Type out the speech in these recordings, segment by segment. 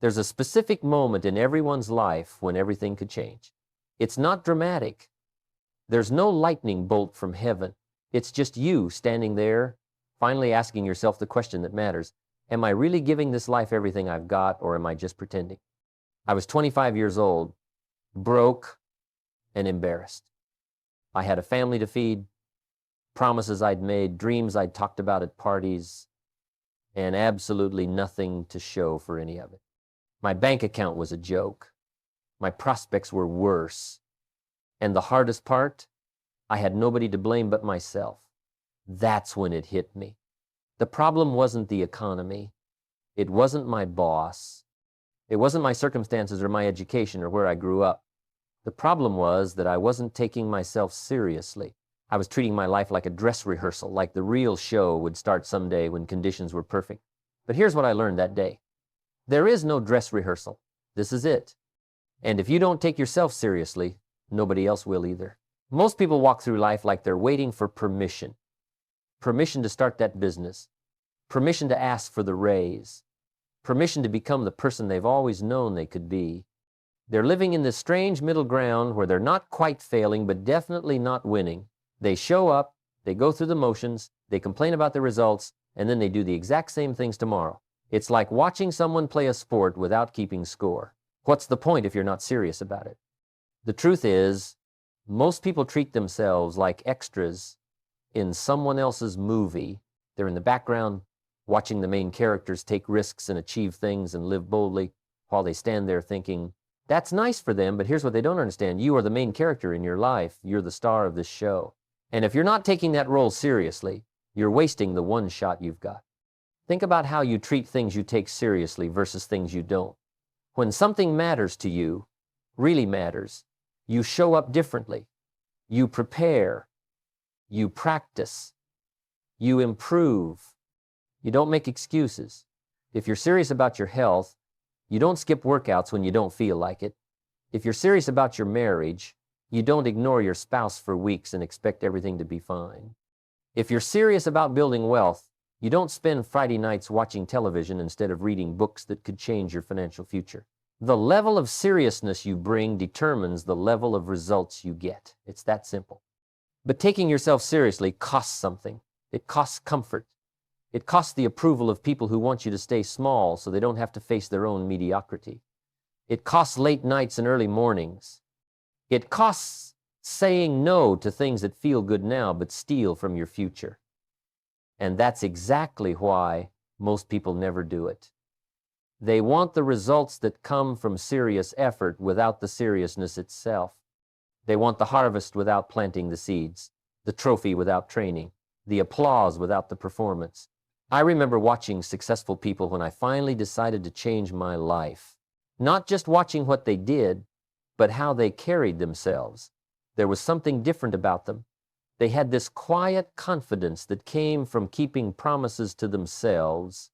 There's a specific moment in everyone's life when everything could change. It's not dramatic. There's no lightning bolt from heaven. It's just you standing there, finally asking yourself the question that matters. Am I really giving this life everything I've got, or am I just pretending? I was 25 years old, broke and embarrassed. I had a family to feed, promises I'd made, dreams I'd talked about at parties, and absolutely nothing to show for any of it. My bank account was a joke. My prospects were worse. And the hardest part, I had nobody to blame but myself. That's when it hit me. The problem wasn't the economy. It wasn't my boss. It wasn't my circumstances or my education or where I grew up. The problem was that I wasn't taking myself seriously. I was treating my life like a dress rehearsal, like the real show would start someday when conditions were perfect. But here's what I learned that day. There is no dress rehearsal. This is it. And if you don't take yourself seriously, nobody else will either. Most people walk through life like they're waiting for permission. Permission to start that business. Permission to ask for the raise. Permission to become the person they've always known they could be. They're living in this strange middle ground where they're not quite failing, but definitely not winning. They show up, they go through the motions, they complain about the results, and then they do the exact same things tomorrow. It's like watching someone play a sport without keeping score. What's the point if you're not serious about it? The truth is, most people treat themselves like extras in someone else's movie. They're in the background watching the main characters take risks and achieve things and live boldly while they stand there thinking, that's nice for them, but here's what they don't understand. You are the main character in your life. You're the star of this show. And if you're not taking that role seriously, you're wasting the one shot you've got. Think about how you treat things you take seriously versus things you don't. When something matters to you, really matters, you show up differently. You prepare. You practice. You improve. You don't make excuses. If you're serious about your health, you don't skip workouts when you don't feel like it. If you're serious about your marriage, you don't ignore your spouse for weeks and expect everything to be fine. If you're serious about building wealth, you don't spend Friday nights watching television instead of reading books that could change your financial future. The level of seriousness you bring determines the level of results you get. It's that simple. But taking yourself seriously costs something. It costs comfort. It costs the approval of people who want you to stay small so they don't have to face their own mediocrity. It costs late nights and early mornings. It costs saying no to things that feel good now but steal from your future. And that's exactly why most people never do it. They want the results that come from serious effort without the seriousness itself. They want the harvest without planting the seeds, the trophy without training, the applause without the performance. I remember watching successful people when I finally decided to change my life. Not just watching what they did, but how they carried themselves. There was something different about them. They had this quiet confidence that came from keeping promises to themselves.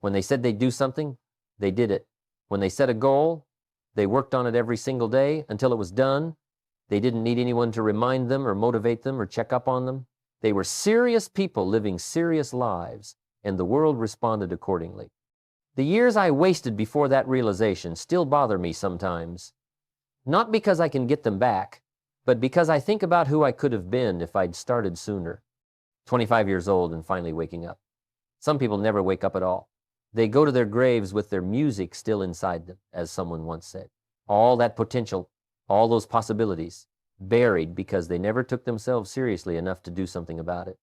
When they said they'd do something, they did it. When they set a goal, they worked on it every single day until it was done. They didn't need anyone to remind them or motivate them or check up on them. They were serious people living serious lives, and the world responded accordingly. The years I wasted before that realization still bother me sometimes. Not because I can get them back, but because I think about who I could have been if I'd started sooner. 25 years old and finally waking up. Some people never wake up at all. They go to their graves with their music still inside them, as someone once said. All that potential, all those possibilities, buried because they never took themselves seriously enough to do something about it.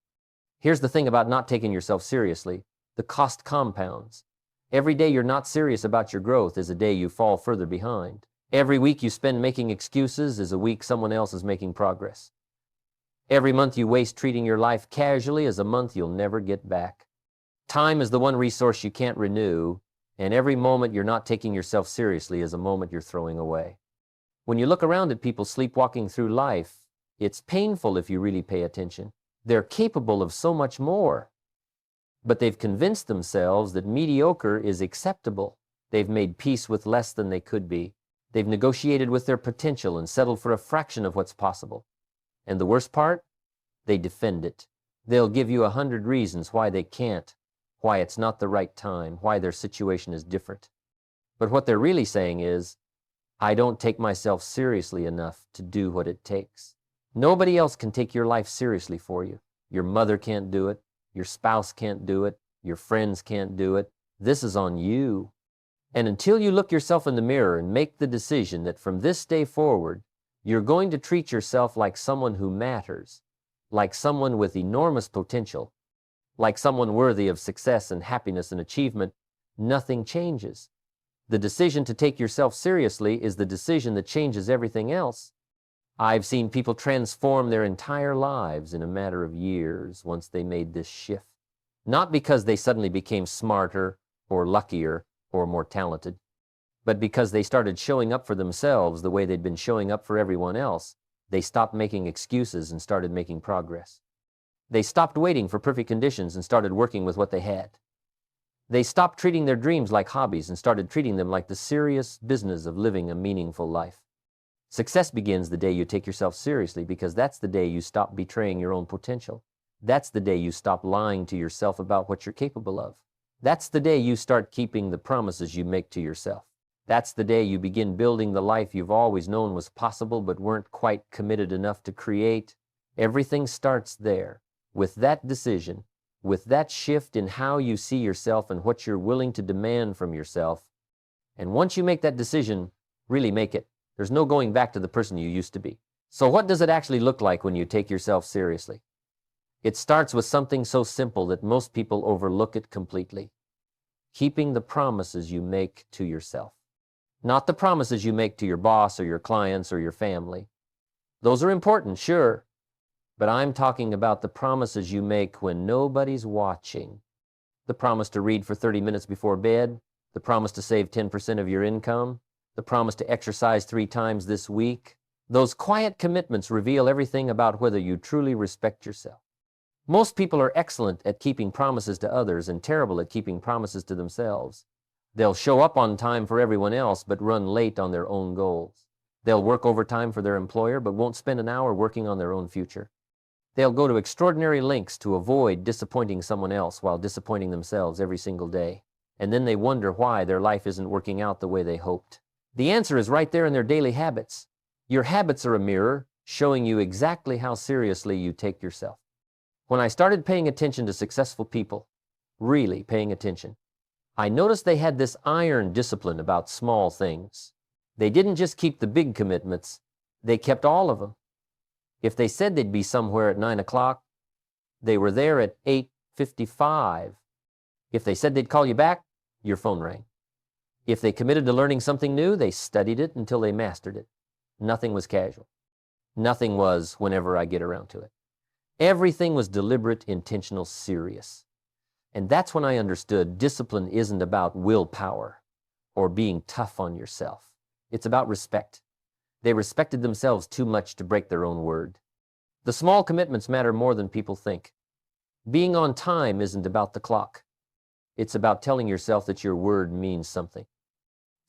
Here's the thing about not taking yourself seriously. The cost compounds. Every day you're not serious about your growth is a day you fall further behind. Every week you spend making excuses is a week someone else is making progress. Every month you waste treating your life casually is a month you'll never get back. Time is the one resource you can't renew, and every moment you're not taking yourself seriously is a moment you're throwing away. When you look around at people sleepwalking through life, it's painful if you really pay attention. They're capable of so much more. But they've convinced themselves that mediocre is acceptable. They've made peace with less than they could be. They've negotiated with their potential and settled for a fraction of what's possible. And the worst part? They defend it. They'll give you 100 reasons why they can't, why it's not the right time, why their situation is different. But what they're really saying is, I don't take myself seriously enough to do what it takes. Nobody else can take your life seriously for you. Your mother can't do it. Your spouse can't do it. Your friends can't do it. This is on you. And until you look yourself in the mirror and make the decision that from this day forward, you're going to treat yourself like someone who matters, like someone with enormous potential, like someone worthy of success and happiness and achievement, nothing changes. The decision to take yourself seriously is the decision that changes everything else. I've seen people transform their entire lives in a matter of years once they made this shift. Not because they suddenly became smarter or luckier or more talented, but because they started showing up for themselves the way they'd been showing up for everyone else. They stopped making excuses and started making progress. They stopped waiting for perfect conditions and started working with what they had. They stopped treating their dreams like hobbies and started treating them like the serious business of living a meaningful life. Success begins the day you take yourself seriously, because that's the day you stop betraying your own potential. That's the day you stop lying to yourself about what you're capable of. That's the day you start keeping the promises you make to yourself. That's the day you begin building the life you've always known was possible but weren't quite committed enough to create. Everything starts there, with that decision, with that shift in how you see yourself and what you're willing to demand from yourself. And once you make that decision, really make it. There's no going back to the person you used to be. So what does it actually look like when you take yourself seriously? It starts with something so simple that most people overlook it completely. Keeping the promises you make to yourself. Not the promises you make to your boss or your clients or your family. Those are important, sure. But I'm talking about the promises you make when nobody's watching. The promise to read for 30 minutes before bed, the promise to save 10% of your income, the promise to exercise 3 times this week. Those quiet commitments reveal everything about whether you truly respect yourself. Most people are excellent at keeping promises to others and terrible at keeping promises to themselves. They'll show up on time for everyone else but run late on their own goals. They'll work overtime for their employer but won't spend an hour working on their own future. They'll go to extraordinary lengths to avoid disappointing someone else while disappointing themselves every single day. And then they wonder why their life isn't working out the way they hoped. The answer is right there in their daily habits. Your habits are a mirror showing you exactly how seriously you take yourself. When I started paying attention to successful people, really paying attention, I noticed they had this iron discipline about small things. They didn't just keep the big commitments, they kept all of them. If they said they'd be somewhere at 9 o'clock, they were there at 8:55. If they said they'd call you back, your phone rang. If they committed to learning something new, they studied it until they mastered it. Nothing was casual. Nothing was whenever I get around to it. Everything was deliberate, intentional, serious. And that's when I understood discipline isn't about willpower or being tough on yourself. It's about respect. They respected themselves too much to break their own word. The small commitments matter more than people think. Being on time isn't about the clock. It's about telling yourself that your word means something.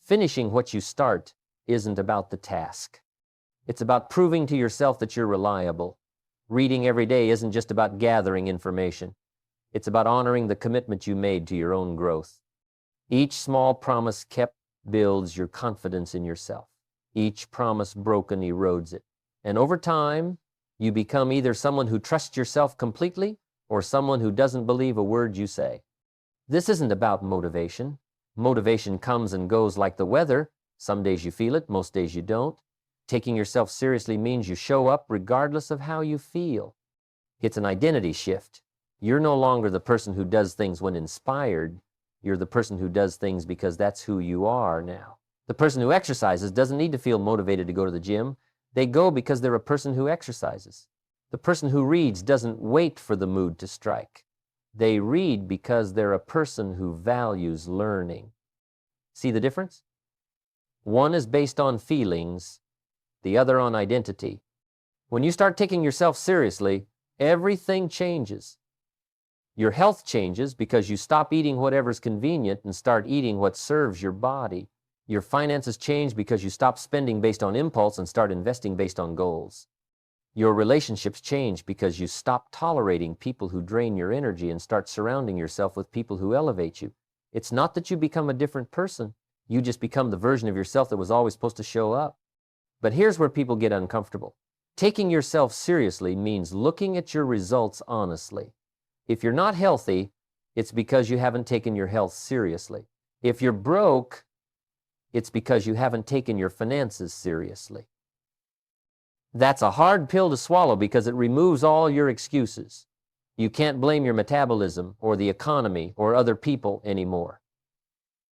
Finishing what you start isn't about the task. It's about proving to yourself that you're reliable. Reading every day isn't just about gathering information. It's about honoring the commitment you made to your own growth. Each small promise kept builds your confidence in yourself. Each promise broken erodes it. And over time, you become either someone who trusts yourself completely or someone who doesn't believe a word you say. This isn't about motivation. Motivation comes and goes like the weather. Some days you feel it, most days you don't. Taking yourself seriously means you show up regardless of how you feel. It's an identity shift. You're no longer the person who does things when inspired. You're the person who does things because that's who you are now. The person who exercises doesn't need to feel motivated to go to the gym. They go because they're a person who exercises. The person who reads doesn't wait for the mood to strike. They read because they're a person who values learning. See the difference? One is based on feelings, the other on identity. When you start taking yourself seriously, everything changes. Your health changes because you stop eating whatever's convenient and start eating what serves your body. Your finances change because you stop spending based on impulse and start investing based on goals. Your relationships change because you stop tolerating people who drain your energy and start surrounding yourself with people who elevate you. It's not that you become a different person. You just become the version of yourself that was always supposed to show up. But here's where people get uncomfortable. Taking yourself seriously means looking at your results honestly. If you're not healthy, it's because you haven't taken your health seriously. If you're broke, it's because you haven't taken your finances seriously. That's a hard pill to swallow because it removes all your excuses. You can't blame your metabolism or the economy or other people anymore.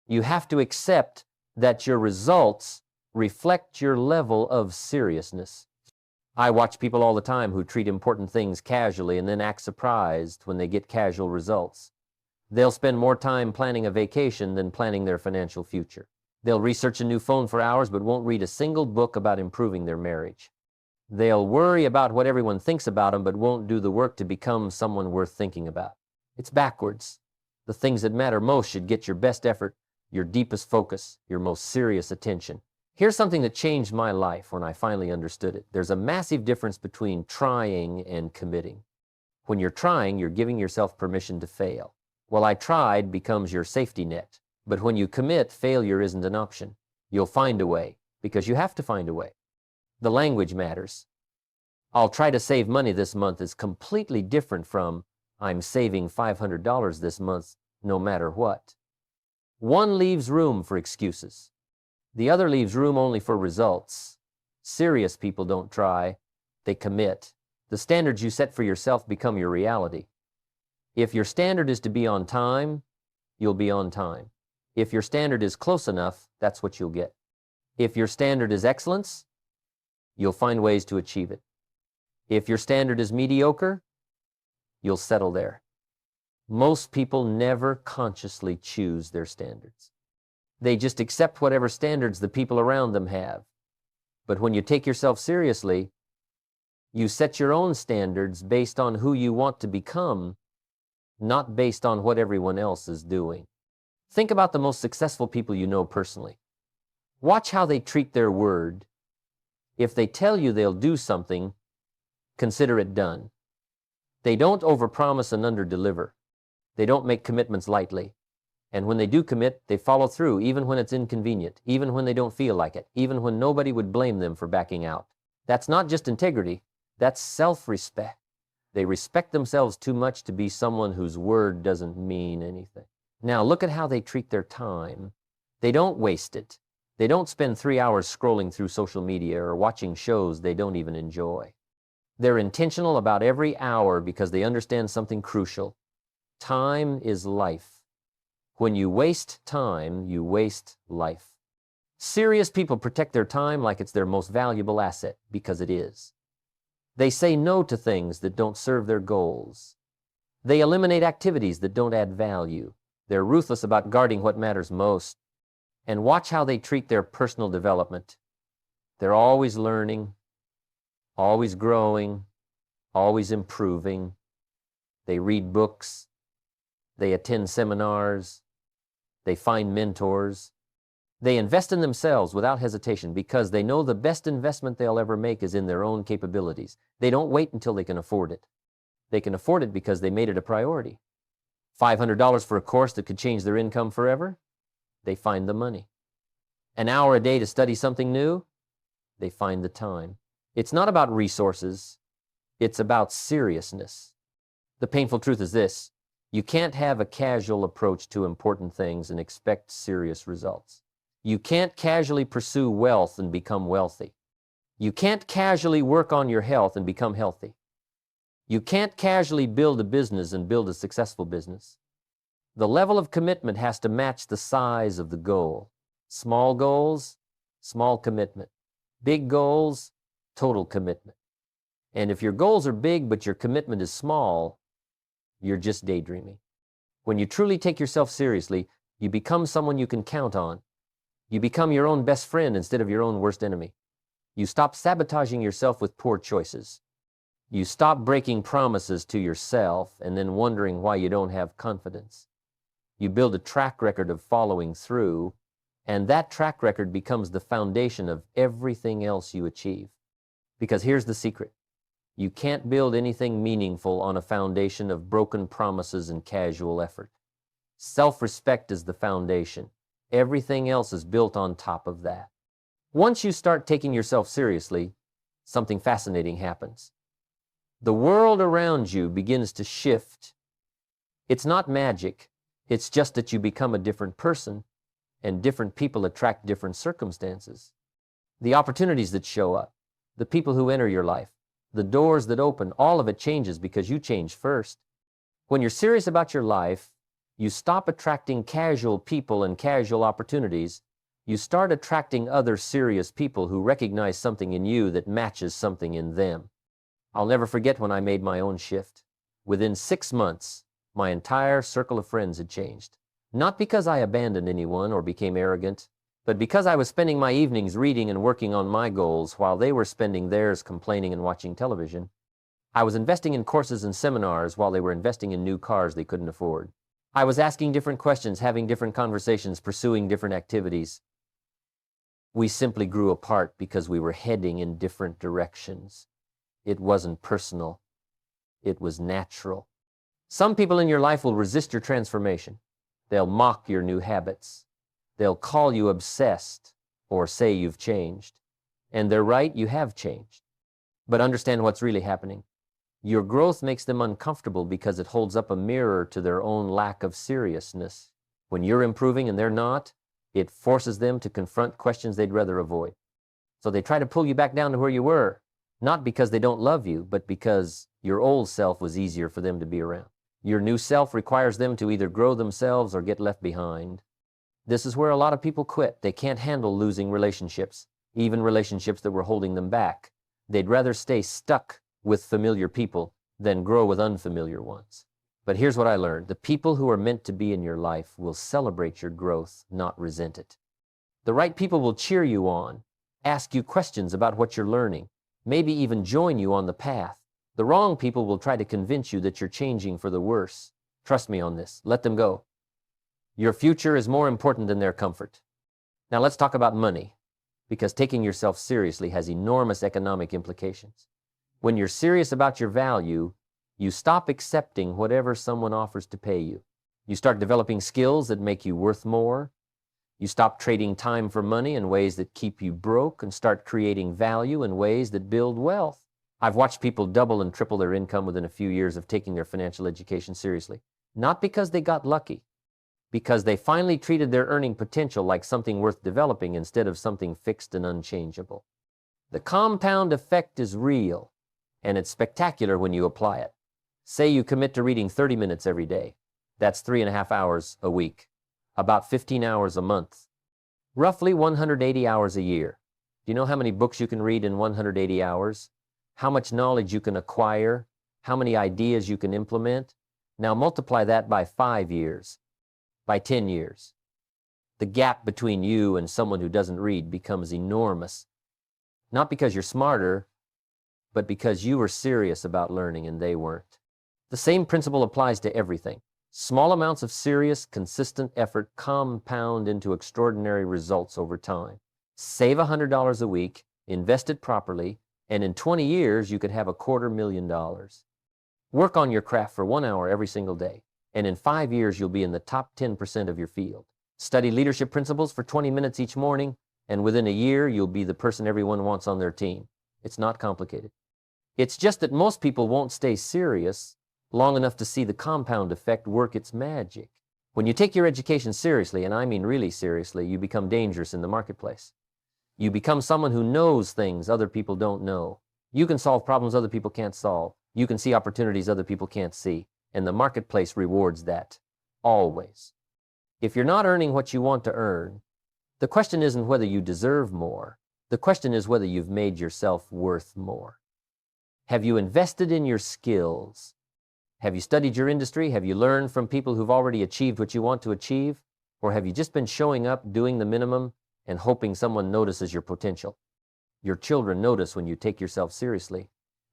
You have to accept that your results reflect your level of seriousness. I watch people all the time who treat important things casually and then act surprised when they get casual results. They'll spend more time planning a vacation than planning their financial future. They'll research a new phone for hours but won't read a single book about improving their marriage. They'll worry about what everyone thinks about them but won't do the work to become someone worth thinking about. It's backwards. The things that matter most should get your best effort, your deepest focus, your most serious attention. Here's something that changed my life when I finally understood it. There's a massive difference between trying and committing. When you're trying, you're giving yourself permission to fail. Well, I tried becomes your safety net. But when you commit, failure isn't an option. You'll find a way, because you have to find a way. The language matters. I'll try to save money this month is completely different from I'm saving $500 this month no matter what. One leaves room for excuses. The other leaves room only for results. Serious people don't try, they commit. The standards you set for yourself become your reality. If your standard is to be on time, you'll be on time. If your standard is close enough, that's what you'll get. If your standard is excellence, you'll find ways to achieve it. If your standard is mediocre, you'll settle there. Most people never consciously choose their standards. They just accept whatever standards the people around them have. But when you take yourself seriously, you set your own standards based on who you want to become, not based on what everyone else is doing. Think about the most successful people you know personally. Watch how they treat their word. If they tell you they'll do something, consider it done. They don't overpromise and underdeliver. They don't make commitments lightly. And when they do commit, they follow through, even when it's inconvenient, even when they don't feel like it, even when nobody would blame them for backing out. That's not just integrity, that's self-respect. They respect themselves too much to be someone whose word doesn't mean anything. Now look at how they treat their time. They don't waste it. They don't spend 3 hours scrolling through social media or watching shows they don't even enjoy. They're intentional about every hour because they understand something crucial. Time is life. When you waste time, you waste life. Serious people protect their time like it's their most valuable asset, because it is. They say no to things that don't serve their goals. They eliminate activities that don't add value. They're ruthless about guarding what matters most. And watch how they treat their personal development. They're always learning, always growing, always improving. They read books. They attend seminars. They find mentors. They invest in themselves without hesitation because they know the best investment they'll ever make is in their own capabilities. They don't wait until they can afford it. They can afford it because they made it a priority. $500 for a course that could change their income forever? They find the money. An hour a day to study something new? They find the time. It's not about resources. It's about seriousness. The painful truth is this: you can't have a casual approach to important things and expect serious results. You can't casually pursue wealth and become wealthy. You can't casually work on your health and become healthy. You can't casually build a business and build a successful business. The level of commitment has to match the size of the goal. Small goals, small commitment. Big goals, total commitment. And if your goals are big but your commitment is small, you're just daydreaming. When you truly take yourself seriously, you become someone you can count on. You become your own best friend instead of your own worst enemy. You stop sabotaging yourself with poor choices. You stop breaking promises to yourself and then wondering why you don't have confidence. You build a track record of following through, and that track record becomes the foundation of everything else you achieve. Because here's the secret: you can't build anything meaningful on a foundation of broken promises and casual effort. Self-respect is the foundation. Everything else is built on top of that. Once you start taking yourself seriously, something fascinating happens. The world around you begins to shift. It's not magic. It's just that you become a different person, and different people attract different circumstances. The opportunities that show up, the people who enter your life, the doors that open, all of it changes because you change first. When you're serious about your life, you stop attracting casual people and casual opportunities. You start attracting other serious people who recognize something in you that matches something in them. I'll never forget when I made my own shift. Within 6 months, my entire circle of friends had changed. Not because I abandoned anyone or became arrogant, but because I was spending my evenings reading and working on my goals while they were spending theirs complaining and watching television. I was investing in courses and seminars while they were investing in new cars they couldn't afford. I was asking different questions, having different conversations, pursuing different activities. We simply grew apart because we were heading in different directions. It wasn't personal. It was natural. Some people in your life will resist your transformation. They'll mock your new habits. They'll call you obsessed or say you've changed. And they're right, you have changed. But understand what's really happening. Your growth makes them uncomfortable because it holds up a mirror to their own lack of seriousness. When you're improving and they're not, it forces them to confront questions they'd rather avoid. So they try to pull you back down to where you were, not because they don't love you, but because your old self was easier for them to be around. Your new self requires them to either grow themselves or get left behind. This is where a lot of people quit. They can't handle losing relationships, even relationships that were holding them back. They'd rather stay stuck with familiar people than grow with unfamiliar ones. But here's what I learned. The people who are meant to be in your life will celebrate your growth, not resent it. The right people will cheer you on, ask you questions about what you're learning, maybe even join you on the path. The wrong people will try to convince you that you're changing for the worse. Trust me on this. Let them go. Your future is more important than their comfort. Now let's talk about money, because taking yourself seriously has enormous economic implications. When you're serious about your value, you stop accepting whatever someone offers to pay you. You start developing skills that make you worth more. You stop trading time for money in ways that keep you broke and start creating value in ways that build wealth. I've watched people double and triple their income within a few years of taking their financial education seriously. Not because they got lucky, because they finally treated their earning potential like something worth developing instead of something fixed and unchangeable. The compound effect is real, and it's spectacular when you apply it. Say you commit to reading 30 minutes every day. That's 3.5 hours a week, about 15 hours a month, roughly 180 hours a year. Do you know how many books you can read in 180 hours? How much knowledge you can acquire? How many ideas you can implement? Now multiply that by 5 years, by 10 years. The gap between you and someone who doesn't read becomes enormous. Not because you're smarter, but because you were serious about learning and they weren't. The same principle applies to everything. Small amounts of serious, consistent effort compound into extraordinary results over time. Save $100 a week, invest it properly, and in 20 years you could have $250,000. Work on your craft for 1 hour every single day, and in 5 years you'll be in the top 10% of your field. Study leadership principles for 20 minutes each morning, and within a year you'll be the person everyone wants on their team. It's not complicated. It's just that most people won't stay serious long enough to see the compound effect work its magic. When you take your education seriously, and I mean really seriously, you become dangerous in the marketplace. You become someone who knows things other people don't know. You can solve problems other people can't solve. You can see opportunities other people can't see. And the marketplace rewards that. Always. If you're not earning what you want to earn, the question isn't whether you deserve more. The question is whether you've made yourself worth more. Have you invested in your skills? Have you studied your industry? Have you learned from people who've already achieved what you want to achieve? Or have you just been showing up, doing the minimum, and hoping someone notices your potential? Your children notice when you take yourself seriously.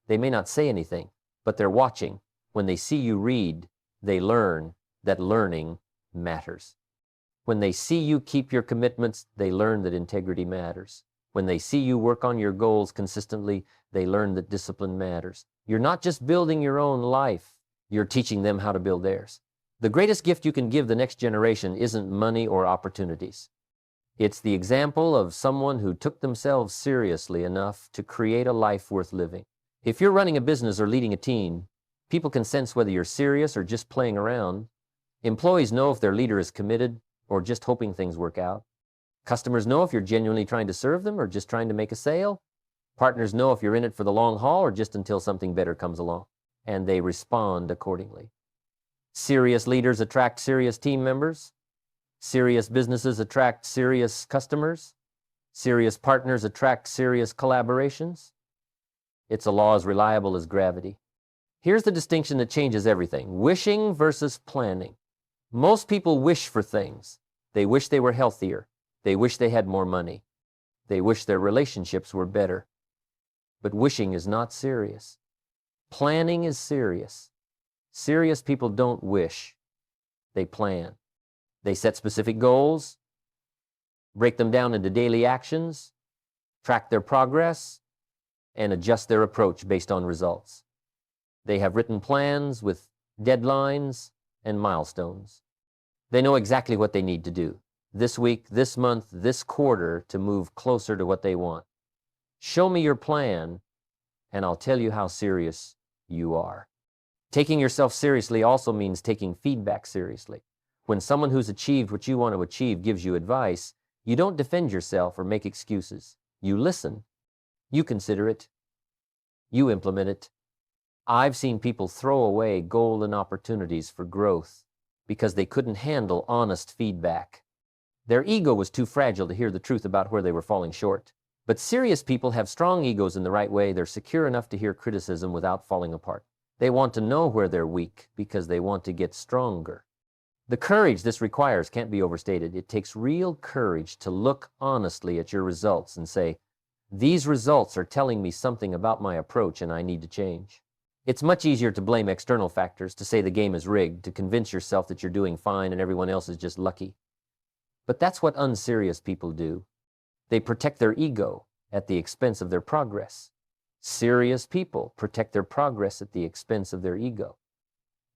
They may not say anything, but they're watching. When they see you read, they learn that learning matters. When they see you keep your commitments, they learn that integrity matters. When they see you work on your goals consistently, they learn that discipline matters. You're not just building your own life, you're teaching them how to build theirs. The greatest gift you can give the next generation isn't money or opportunities. It's the example of someone who took themselves seriously enough to create a life worth living. If you're running a business or leading a team, people can sense whether you're serious or just playing around. Employees know if their leader is committed or just hoping things work out. Customers know if you're genuinely trying to serve them or just trying to make a sale. Partners know if you're in it for the long haul or just until something better comes along, and they respond accordingly. Serious leaders attract serious team members. Serious businesses attract serious customers. Serious partners attract serious collaborations. It's a law as reliable as gravity. Here's the distinction that changes everything: wishing versus planning. Most people wish for things. They wish they were healthier. They wish they had more money. They wish their relationships were better. But wishing is not serious. Planning is serious. Serious people don't wish. They plan. They set specific goals, break them down into daily actions, track their progress, and adjust their approach based on results. They have written plans with deadlines and milestones. They know exactly what they need to do this week, this month, this quarter to move closer to what they want. Show me your plan, and I'll tell you how serious you are. Taking yourself seriously also means taking feedback seriously. When someone who's achieved what you want to achieve gives you advice, you don't defend yourself or make excuses. You listen. You consider it. You implement it. I've seen people throw away golden opportunities for growth because they couldn't handle honest feedback. Their ego was too fragile to hear the truth about where they were falling short. But serious people have strong egos in the right way. They're secure enough to hear criticism without falling apart. They want to know where they're weak because they want to get stronger. The courage this requires can't be overstated. It takes real courage to look honestly at your results and say, these results are telling me something about my approach and I need to change. It's much easier to blame external factors, to say the game is rigged, to convince yourself that you're doing fine and everyone else is just lucky. But that's what unserious people do. They protect their ego at the expense of their progress. Serious people protect their progress at the expense of their ego.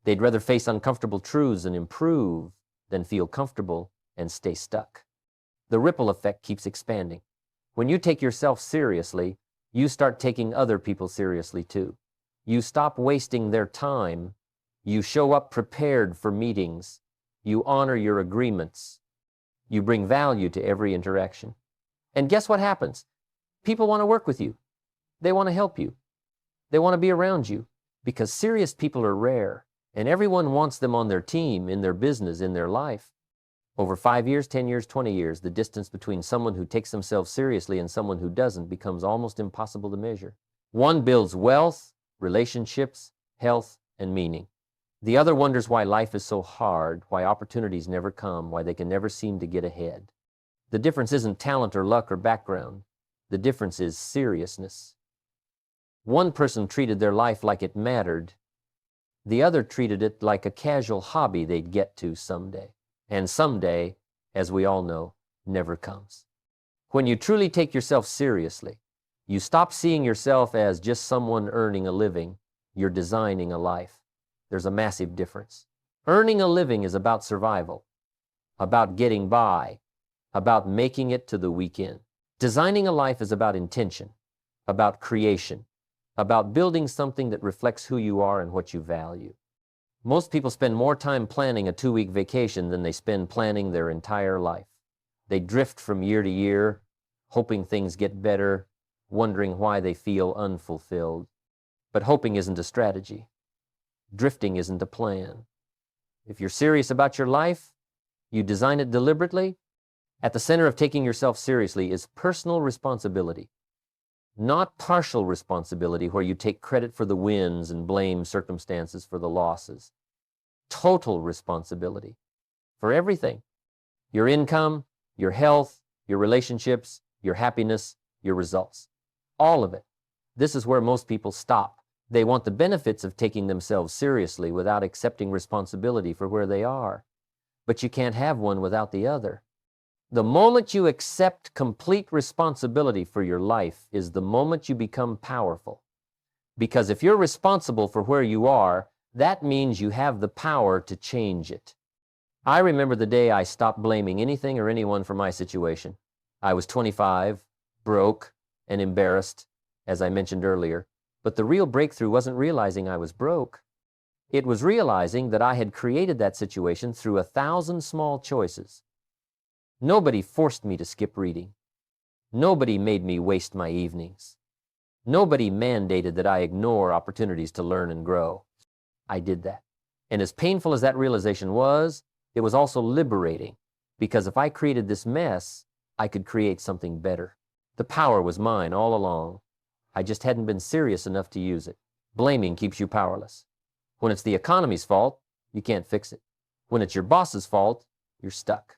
They'd rather face uncomfortable truths and improve than feel comfortable and stay stuck. The ripple effect keeps expanding. When you take yourself seriously, you start taking other people seriously too. You stop wasting their time. You show up prepared for meetings. You honor your agreements. You bring value to every interaction. And guess what happens? People want to work with you. They want to help you. They want to be around you because serious people are rare and everyone wants them on their team, in their business, in their life. Over 5 years, 10 years, 20 years, the distance between someone who takes themselves seriously and someone who doesn't becomes almost impossible to measure. One builds wealth, relationships, health, and meaning. The other wonders why life is so hard, why opportunities never come, why they can never seem to get ahead. The difference isn't talent or luck or background. The difference is seriousness. One person treated their life like it mattered. The other treated it like a casual hobby they'd get to someday. And someday, as we all know, never comes. When you truly take yourself seriously, you stop seeing yourself as just someone earning a living. You're designing a life. There's a massive difference. Earning a living is about survival, about getting by, about making it to the weekend. Designing a life is about intention, about creation, about building something that reflects who you are and what you value. Most people spend more time planning a 2-week vacation than they spend planning their entire life. They drift from year to year, hoping things get better, wondering why they feel unfulfilled. But hoping isn't a strategy. Drifting isn't a plan. If you're serious about your life, you design it deliberately. At the center of taking yourself seriously is personal responsibility, not partial responsibility where you take credit for the wins and blame circumstances for the losses. Total responsibility for everything: your income, your health, your relationships, your happiness, your results. All of it. This is where most people stop. They want the benefits of taking themselves seriously without accepting responsibility for where they are. But you can't have one without the other. The moment you accept complete responsibility for your life is the moment you become powerful. Because if you're responsible for where you are, That means you have the power to change it. I remember the day I stopped blaming anything or anyone for my situation. I was 25, broke, and embarrassed, as I mentioned earlier. But the real breakthrough wasn't realizing I was broke. It was realizing that I had created that situation through 1,000 small choices. Nobody forced me to skip reading. Nobody made me waste my evenings. Nobody mandated that I ignore opportunities to learn and grow. I did that. And as painful as that realization was, it was also liberating, because if I created this mess, I could create something better. The power was mine all along. I just hadn't been serious enough to use it. Blaming keeps you powerless. When it's the economy's fault, you can't fix it. When it's your boss's fault, you're stuck.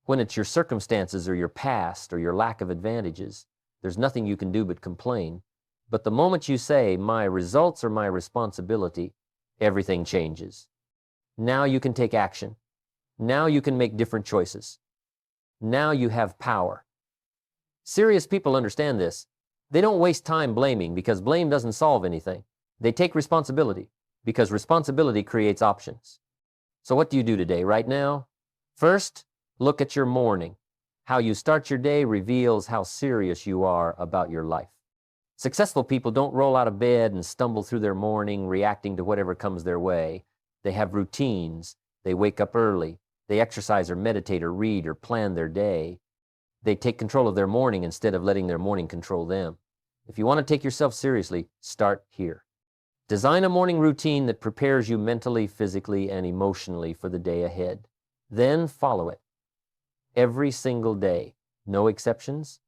When it's your circumstances or your past or your lack of advantages, there's nothing you can do but complain. But the moment you say, my results are my responsibility, everything changes. Now you can take action. Now you can make different choices. Now you have power. Serious people understand this. They don't waste time blaming because blame doesn't solve anything. They take responsibility because responsibility creates options. So what do you do today, right now? First, look at your morning. How you start your day reveals how serious you are about your life. Successful people don't roll out of bed and stumble through their morning reacting to whatever comes their way. They have routines. They wake up early. They exercise or meditate or read or plan their day. They take control of their morning instead of letting their morning control them. If you want to take yourself seriously, start here. Design a morning routine that prepares you mentally, physically, and emotionally for the day ahead. Then follow it. Every single day. No exceptions.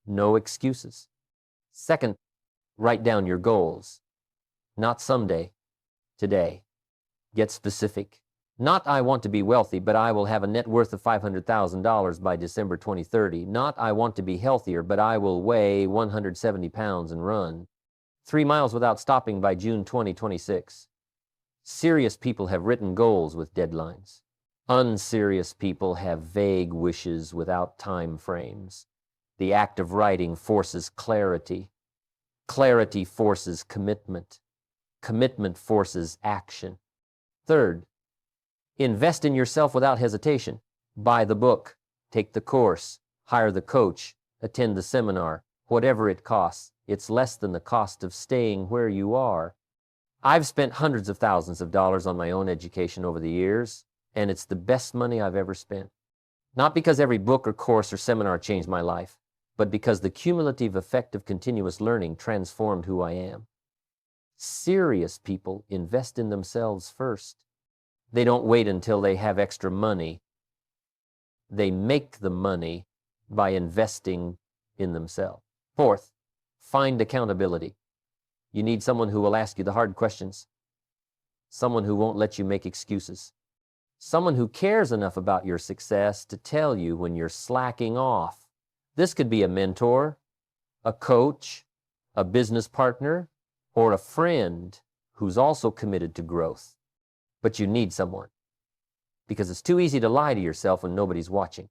No excuses. Second, write down your goals. Not someday. Today. Get specific. Not I want to be wealthy, but I will have a net worth of $500,000 by December 2030. Not I want to be healthier, but I will weigh 170 pounds and run 3 miles without stopping by June 2026. Serious people have written goals with deadlines. Unserious people have vague wishes without time frames. The act of writing forces clarity. Clarity forces commitment. Commitment forces action. Third, invest in yourself without hesitation. Buy the book, take the course, hire the coach, attend the seminar, whatever it costs. It's less than the cost of staying where you are. I've spent hundreds of thousands of dollars on my own education over the years, and it's the best money I've ever spent. Not because every book or course or seminar changed my life, but because the cumulative effect of continuous learning transformed who I am. Serious people invest in themselves first. They don't wait until they have extra money. They make the money by investing in themselves. Fourth, find accountability. You need someone who will ask you the hard questions. Someone who won't let you make excuses. Someone who cares enough about your success to tell you when you're slacking off. This could be a mentor, a coach, a business partner, or a friend who's also committed to growth. But you need someone, because it's too easy to lie to yourself when nobody's watching.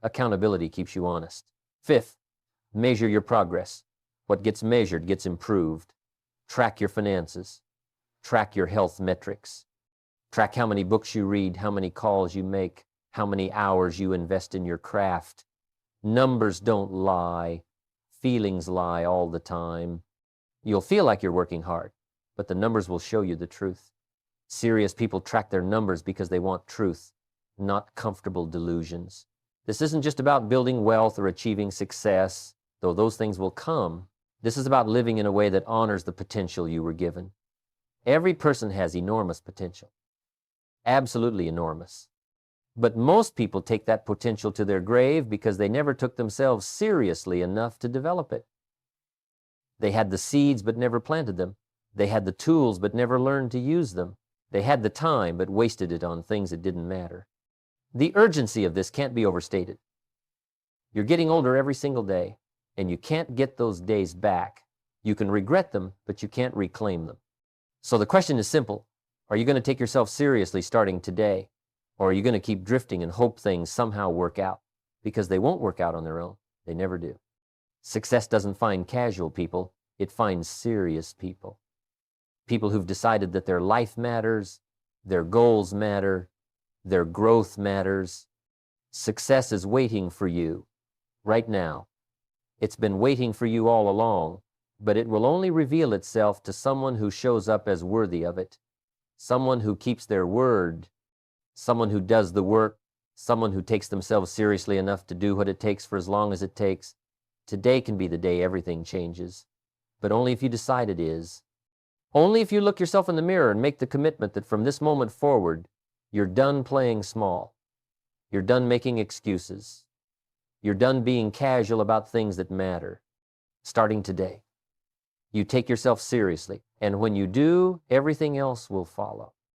Accountability keeps you honest. Fifth, measure your progress. What gets measured gets improved. Track your finances. Track your health metrics. Track how many books you read, how many calls you make, how many hours you invest in your craft. Numbers don't lie. Feelings lie all the time. You'll feel like you're working hard, but the numbers will show you the truth. Serious people track their numbers because they want truth, not comfortable delusions. This isn't just about building wealth or achieving success, though those things will come. This is about living in a way that honors the potential you were given. Every person has enormous potential. Absolutely enormous. But most people take that potential to their grave because they never took themselves seriously enough to develop it. They had the seeds but never planted them. They had the tools but never learned to use them. They had the time but wasted it on things that didn't matter. The urgency of this can't be overstated. You're getting older every single day, and you can't get those days back. You can regret them, but you can't reclaim them. So the question is simple. Are you going to take yourself seriously starting today? Or are you going to keep drifting and hope things somehow work out? Because they won't work out on their own. They never do. Success doesn't find casual people. It finds serious people. People who've decided that their life matters, their goals matter, their growth matters. Success is waiting for you right now. It's been waiting for you all along, but it will only reveal itself to someone who shows up as worthy of it, someone who keeps their word, someone who does the work, someone who takes themselves seriously enough to do what it takes for as long as it takes. Today can be the day everything changes, but only if you decide it is. Only if you look yourself in the mirror and make the commitment that from this moment forward, you're done playing small. You're done making excuses. You're done being casual about things that matter. Starting today, you take yourself seriously, and when you do, everything else will follow.